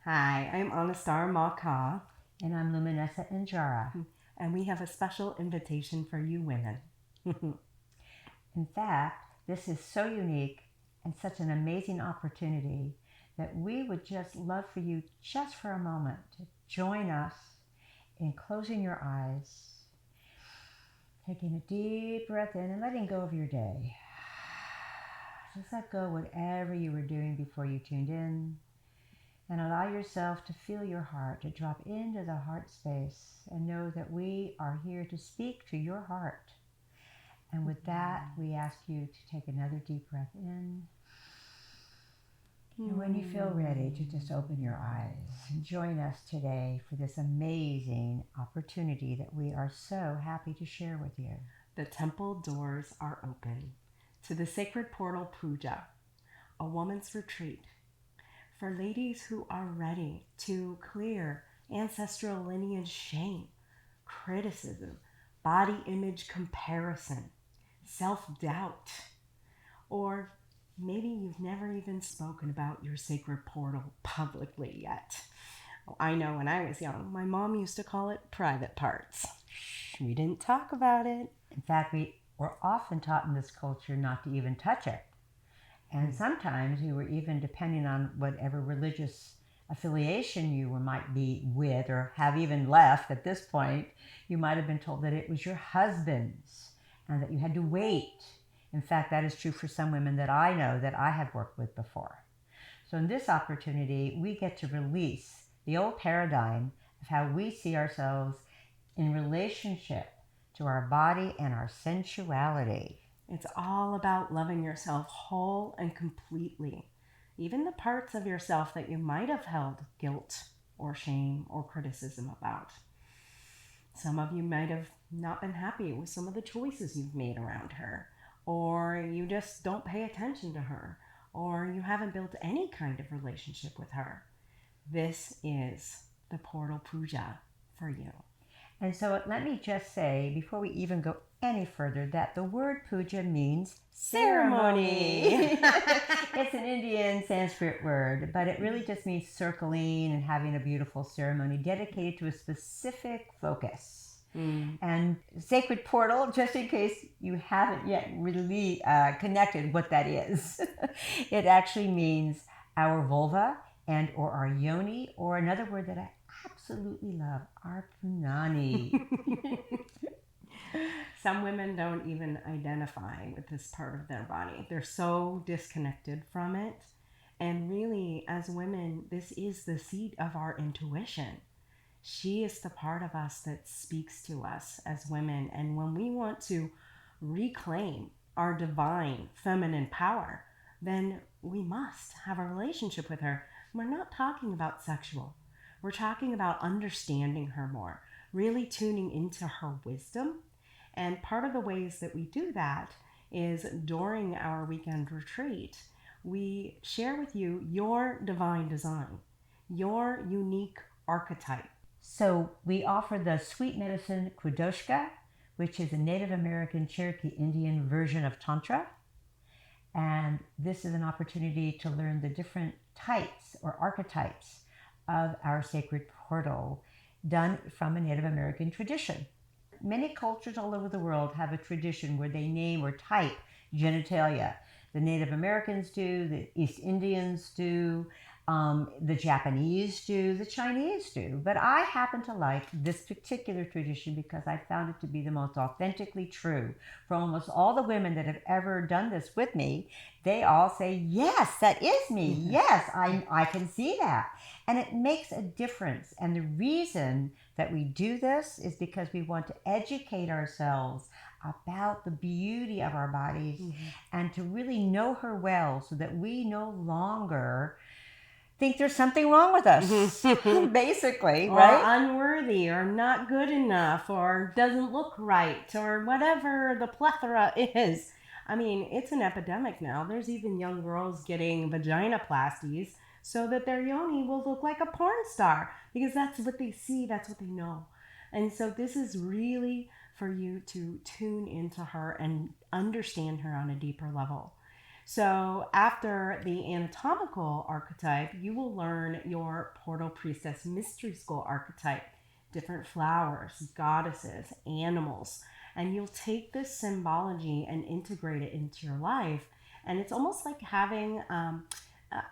Hi, I'm Anistara Maka, And I'm Luminessa Enjara. and we have a special invitation for you women. In fact, this is so unique and such an amazing opportunity that we would just love for you just for a moment to join us in closing your eyes, taking a deep breath in and letting go of your day. Just let go whatever you were doing before you tuned in, and allow yourself to feel your heart, to drop into the heart space and know that we are here to speak to your heart. And with that, we ask you to take another deep breath in. And when you feel ready to just open your eyes and join us today for this amazing opportunity that we are so happy to share with you. The temple doors are open to the sacred portal Puja, a woman's retreat for ladies who are ready to clear ancestral lineage shame, criticism, body image comparison, self-doubt, or maybe you've never even spoken about your sacred portal publicly yet. I know when I was young, my mom used to call it private parts. We didn't talk about it. In fact, we were often taught in this culture not to even touch it. And sometimes we were even, depending on whatever religious affiliation you might be with or have even left at this point, you might have been told that it was your husband's and that you had to wait. In fact, that is true for some women that I know that I have worked with before. So in this opportunity, we get to release the old paradigm of how we see ourselves in relationship to our body and our sensuality. It's all about loving yourself whole and completely, even the parts of yourself that you might have held guilt or shame or criticism about. Some of you might have not been happy with some of the choices you've made around her, or you just don't pay attention to her, or you haven't built any kind of relationship with her. This is the portal puja for you. And so let me just say, before we even go any further, that the word puja means ceremony. It's an Indian Sanskrit word, but it really just means circling and having a beautiful ceremony dedicated to a specific focus. And sacred portal, just in case you haven't yet really connected what that is, it actually means our vulva and or our yoni, or another word that I absolutely love, our punani. Some women don't even identify with this part of their body. They're so disconnected from it. And really, as women, this is the seat of our intuition. She is the part of us that speaks to us as women. And when we want to reclaim our divine feminine power, then we must have a relationship with her. We're not talking about sexual. We're talking about understanding her more, really tuning into her wisdom. And part of the ways that we do that is during our weekend retreat, we share with you your divine design, your unique archetype. So we offer the sweet medicine Kudoshka, which is a Native American Cherokee Indian version of Tantra. And this is an opportunity to learn the different types or archetypes of our sacred portal done from a Native American tradition. Many cultures all over the world have a tradition where they name or type genitalia. The Native Americans do, the East Indians do, the Japanese do, the Chinese do. But I happen to like this particular tradition because I found it to be the most authentically true. For almost all the women that have ever done this with me, they all say, yes, that is me. Yes, I can see that. And it makes a difference. And the reason that we do this is because we want to educate ourselves about the beauty of our bodies and to really know her well so that we no longer think there's something wrong with us, basically, or right? Unworthy, or not good enough, or doesn't look right, or whatever the plethora is. I mean, it's an epidemic now. There's even young girls getting vaginoplasties so that their yoni will look like a porn star because that's what they see, that's what they know. And so this is really for you to tune into her and understand her on a deeper level. So after the anatomical archetype, you will learn your Portal Priestess Mystery School archetype, different flowers, goddesses, animals, and you'll take this symbology and integrate it into your life. And it's almost like having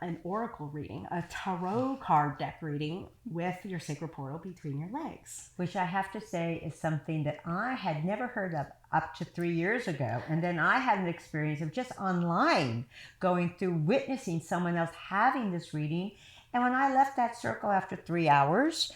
an oracle reading, a tarot card deck reading with your sacred portal between your legs. Which I have to say is something that I had never heard of up to 3 years ago. And then I had an experience of just online going through witnessing someone else having this reading. And when I left that circle after 3 hours,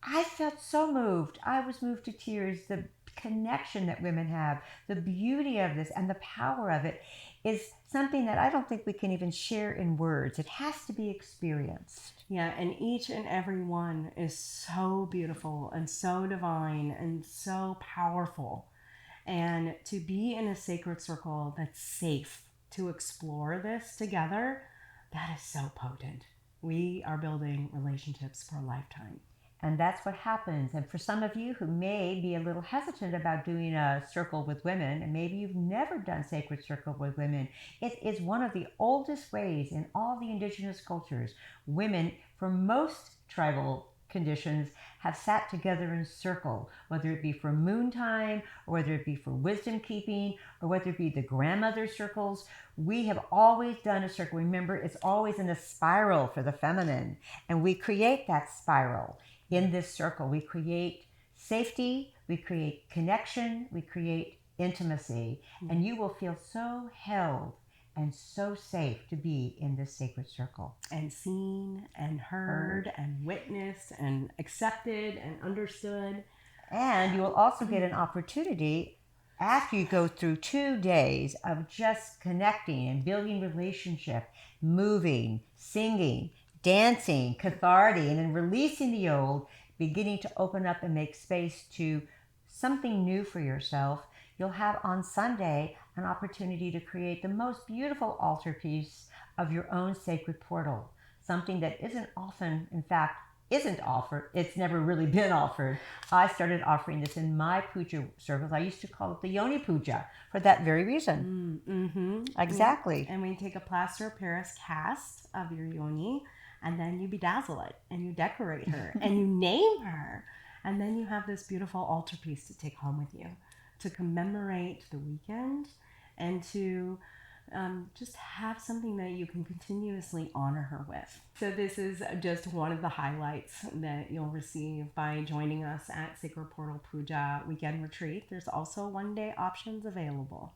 I felt so moved. I was moved to tears. The connection that women have, the beauty of this, and the power of it is something that I don't think we can even share in words. It has to be experienced. Yeah, and each and every one is so beautiful and so divine and so powerful. And to be in a sacred circle that's safe to explore this together, that is so potent. We are building relationships for a lifetime. And that's what happens. And for some of you who may be a little hesitant about doing a circle with women, and maybe you've never done sacred circle with women, it is one of the oldest ways in all the indigenous cultures. Women, for most tribal conditions, have sat together in circle, whether it be for moon time, or whether it be for wisdom keeping, or whether it be the grandmother circles. We have always done a circle. Remember, it's always in a spiral for the feminine, and we create that spiral. In this circle, we create safety, we create connection, we create intimacy, and you will feel so held and so safe to be in this sacred circle. And seen and heard and witnessed and accepted and understood. And you will also get an opportunity after you go through 2 days of just connecting and building relationship, moving, singing, dancing, cathartic, and then releasing the old, beginning to open up and make space to something new for yourself. You'll have on Sunday an opportunity to create the most beautiful altarpiece of your own sacred portal, something that isn't often, in fact, isn't offered. It's never really been offered. I started offering this in my puja circles. I used to call it the yoni puja for that very reason. Mm-hmm. Exactly. And we take a plaster of Paris cast of your yoni, and then you bedazzle it, and you decorate her, and you name her, and then you have this beautiful altarpiece to take home with you to commemorate the weekend and to just have something that you can continuously honor her with. So this is just one of the highlights that you'll receive by joining us at Sacred Portal Puja Weekend Retreat. There's also one-day options available.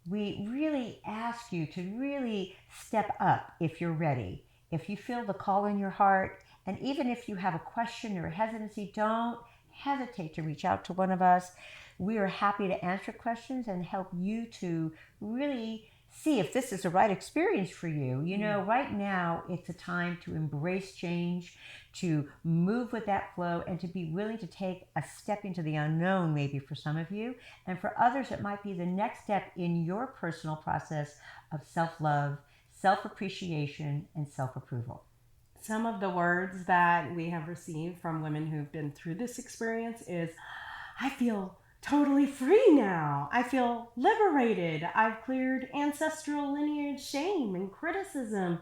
We really ask you to really step up if you're ready. If you feel the call in your heart, and even if you have a question or a hesitancy, don't hesitate to reach out to one of us. We are happy to answer questions and help you to really see if this is the right experience for you. You know, right now it's a time to embrace change, to move with that flow, and to be willing to take a step into the unknown, maybe for some of you. And for others, it might be the next step in your personal process of self-love, self-appreciation, and self-approval. Some of the words that we have received from women who've been through this experience is, I feel totally free now. I feel liberated. I've cleared ancestral lineage shame and criticism.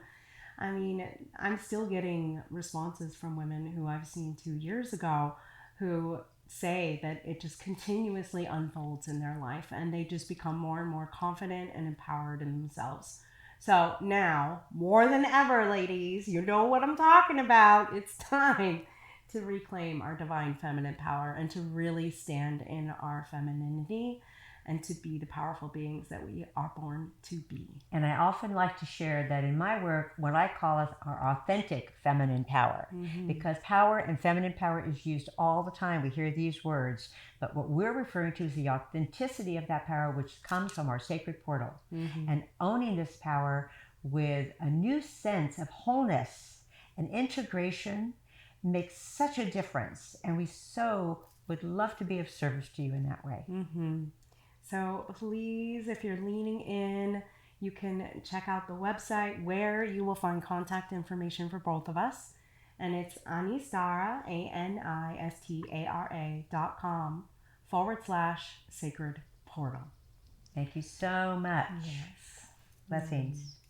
I mean, I'm still getting responses from women who I've seen 2 years ago who say that it just continuously unfolds in their life and they just become more and more confident and empowered in themselves. So now, more than ever, ladies, you know what I'm talking about. It's time to reclaim our divine feminine power and to really stand in our femininity and to be the powerful beings that we are born to be. And I often like to share that in my work, what I call is our authentic feminine power, because power and feminine power is used all the time. We hear these words, but what we're referring to is the authenticity of that power, which comes from our sacred portal. And owning this power with a new sense of wholeness and integration makes such a difference. And we so would love to be of service to you in that way. So please, if you're leaning in, you can check out the website where you will find contact information for both of us. And it's Anistara, ANISTARA.com/sacred portal. Thank you so much. Yes. Blessings.